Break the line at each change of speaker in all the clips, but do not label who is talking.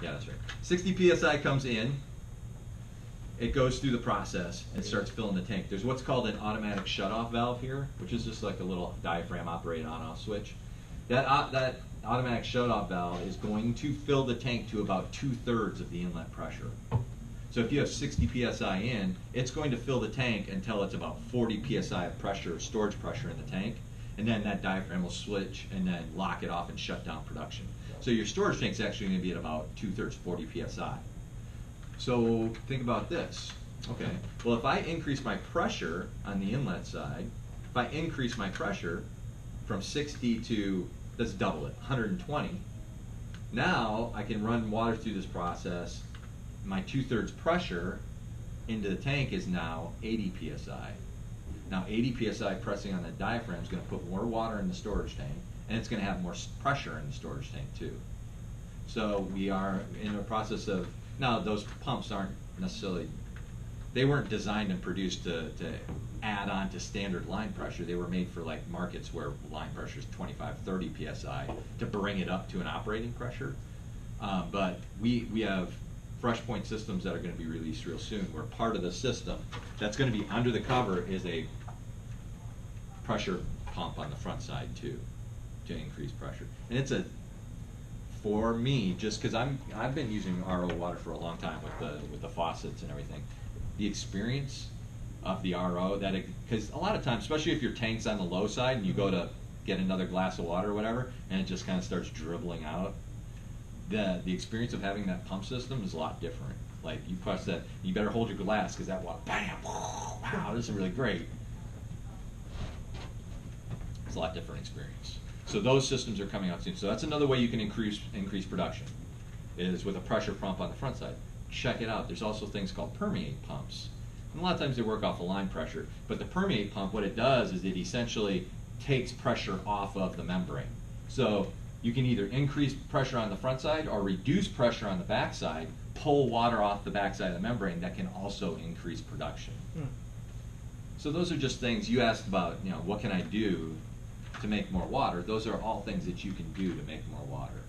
Yeah, that's right. 60 psi comes in. It goes through the process and starts filling the tank. There's what's called an automatic shutoff valve here, which is just like a little diaphragm operated on-off switch. That automatic shutoff valve is going to fill the tank to about 2/3 of the inlet pressure. So if you have 60 psi in, it's going to fill the tank until it's about 40 psi of pressure, storage pressure in the tank, and then that diaphragm will switch and then lock it off and shut down production. So your storage tank is actually going to be at about 2/3, 40 psi. So think about this. Okay, well if I increase my pressure on the inlet side, if I increase my pressure from 60 to, let's double it, 120, now I can run water through this process. My 2/3 pressure into the tank is now 80 psi. Now 80 psi pressing on the diaphragm is going to put more water in the storage tank, and it's going to have more pressure in the storage tank too. So we are in a process of, now those pumps aren't necessarily, they weren't designed and produced to add on to standard line pressure. They were made for like markets where line pressure is 25, 30 psi to bring it up to an operating pressure. But we have fresh point systems that are going to be released real soon, where part of the system that's going to be under the cover is a pressure pump on the front side too, to increase pressure. And it's a, for me, just because I've been using RO water for a long time with the faucets and everything, the experience of the RO, that because a lot of times, especially if your tank's on the low side and you go to get another glass of water or whatever, and it just kind of starts dribbling out, the experience of having that pump system is a lot different. Like you press that, you better hold your glass because that water, bam, wow, this is really great. It's a lot different experience. So those systems are coming out soon. So that's another way you can increase production, is with a pressure pump on the front side. Check it out. There's also things called permeate pumps. And a lot of times they work off of line pressure, but the permeate pump, what it does is it essentially takes pressure off of the membrane. So you can either increase pressure on the front side or reduce pressure on the back side, pull water off the back side of the membrane. That can also increase production. So those are just things you asked about, you know, what can I do to make more water? Those are all things that you can do to make more water.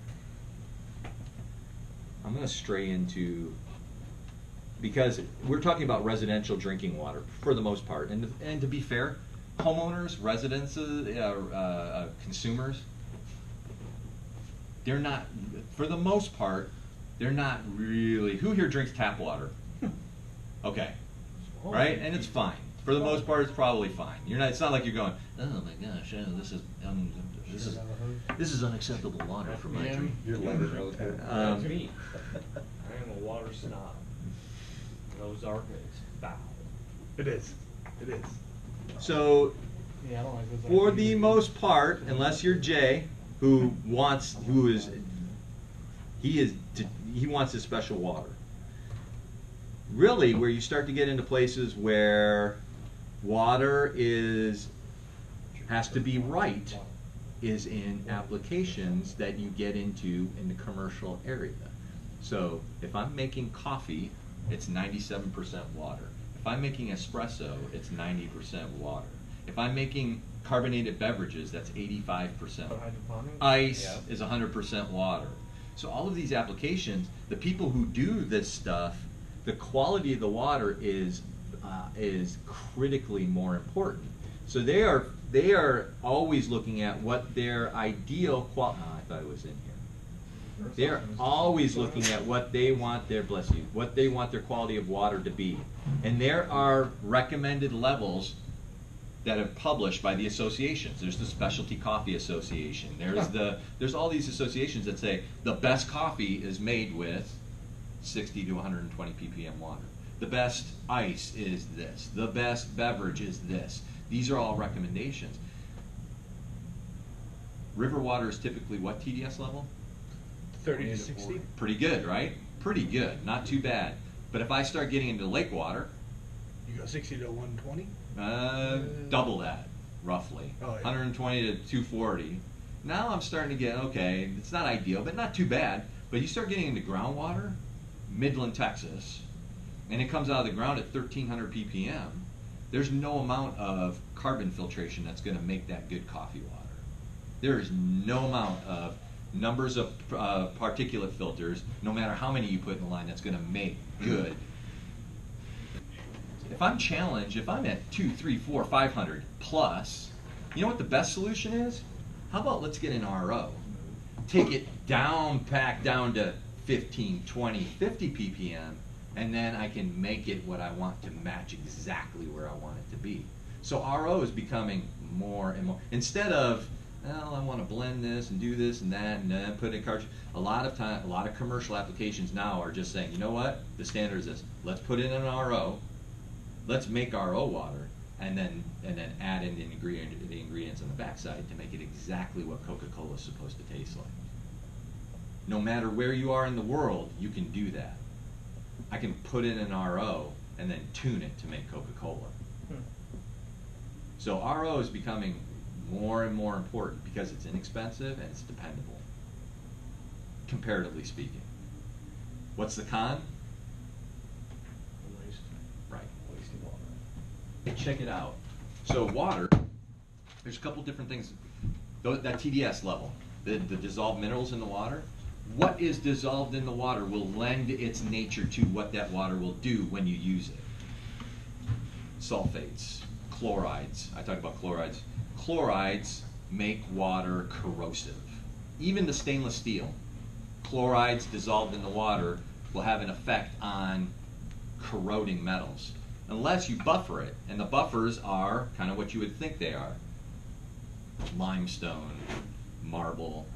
I'm going to stray into, because we're talking about residential drinking water for the most part, and to be fair, homeowners, residents, consumers, they're not, for the most part, they're not really, who here drinks tap water? Okay, right? And it's fine. For the most part, it's probably fine. You're not, it's not like you're going, oh my gosh, this is unacceptable water for my drink.
You're levered relative.
That's me. I am a water snob. Ozark is foul.
It is. It is.
So,
Yeah, I don't like Ozark
for the
either.
most part, unless you're Jay, he wants his special water. Really, where you start to get into places where water has to be right is in applications that you get into in the commercial area. So if I'm making coffee, it's 97% water. If I'm making espresso, it's 90% water. If I'm making carbonated beverages, that's 85%. Ice is 100% water. So all of these applications, the people who do this stuff, the quality of the water is critically more important. So they are always looking at what their ideal quality. Oh, I thought it was in here. They are always looking at what they want their what they want their quality of water to be, and there are recommended levels that are published by the associations. There's the Specialty Coffee Association. There's all these associations that say the best coffee is made with 60 to 120 ppm water. The best ice is this. The best beverage is this. These are all recommendations. River water is typically what TDS level?
30 to 60.
Pretty good, right? Pretty good, not too bad. But if I start getting into lake water,
You go 60 to 120?
double that, roughly.
Oh, yeah.
120 to 240. Now I'm starting to get, okay, it's not ideal, but not too bad. But you start getting into groundwater, Midland, Texas, and it comes out of the ground at 1,300 ppm. There's no amount of carbon filtration that's going to make that good coffee water. There is no amount of numbers of particulate filters, no matter how many you put in the line, that's going to make good. If I'm challenged, if I'm at 2, 3, 4, 500 plus, you know what the best solution is? How about let's get an RO. Take it down, back down to 15, 20, 50 ppm, and then I can make it what I want to match exactly where I want it to be. So RO is becoming more and more. Instead of, well, I want to blend this and do this and that and then put it in cartridge. A lot of commercial applications now are just saying, you know what? The standard is this. Let's put in an RO. Let's make RO water, and then add in the ingredients on the backside to make it exactly what Coca-Cola is supposed to taste like. No matter where you are in the world, you can do that. I can put in an RO and then tune it to make Coca-Cola. So RO is becoming more and more important because it's inexpensive and it's dependable, comparatively speaking. What's the con?
Waste.
Right.
Wasting water.
Check it out. So water, there's a couple different things. That TDS level, the dissolved minerals in the water, what is dissolved in the water will lend its nature to what that water will do when you use it. Sulfates, chlorides, I talked about chlorides. Chlorides make water corrosive. Even the stainless steel, chlorides dissolved in the water will have an effect on corroding metals, unless you buffer it, and the buffers are kind of what you would think they are. Limestone, marble,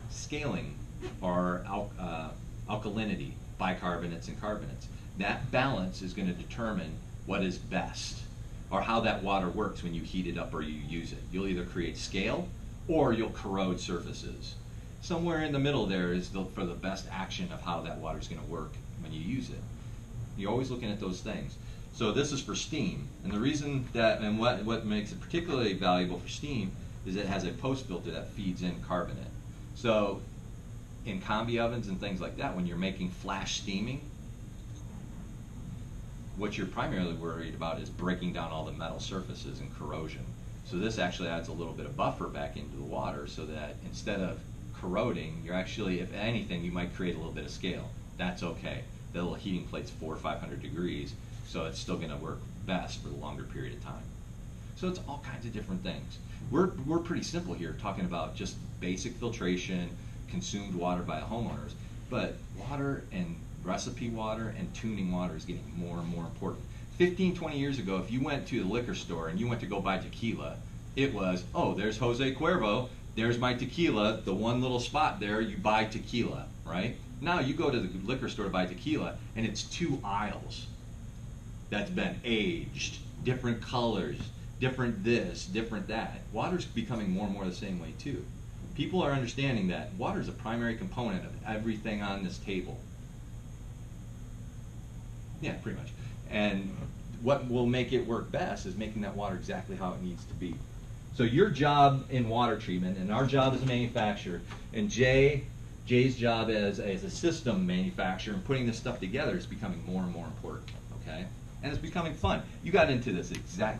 scaling, or alkalinity, bicarbonates and carbonates. That balance is going to determine what is best, or how that water works when you heat it up or you use it. You'll either create scale, or you'll corrode surfaces. Somewhere in the middle there is for the best action of how that water is going to work when you use it. You're always looking at those things. So this is for steam, and the reason that, and what makes it particularly valuable for steam is it has a post filter that feeds in carbonate. So in combi ovens and things like that, when you're making flash steaming, what you're primarily worried about is breaking down all the metal surfaces and corrosion. So this actually adds a little bit of buffer back into the water so that instead of corroding, you're actually, if anything, you might create a little bit of scale. That's okay. The little heating plate's 400 or 500 degrees, so it's still going to work best for the longer period of time. So it's all kinds of different things. We're pretty simple here, talking about just basic filtration, consumed water by the homeowners, but water and recipe water and tuning water is getting more and more important. 15, 20 years ago, if you went to the liquor store and you went to go buy tequila, it was, oh, there's Jose Cuervo, there's my tequila, the one little spot there, you buy tequila, right? Now you go to the liquor store to buy tequila, and it's 2 aisles that's been aged, different colors, different this, different that. Water's becoming more and more the same way too. People are understanding that water is a primary component of everything on this table. Yeah, pretty much. And what will make it work best is making that water exactly how it needs to be. So your job in water treatment, and our job as a manufacturer, and Jay's job as a system manufacturer and putting this stuff together is becoming more and more important, okay? And it's becoming fun. You got into this exactly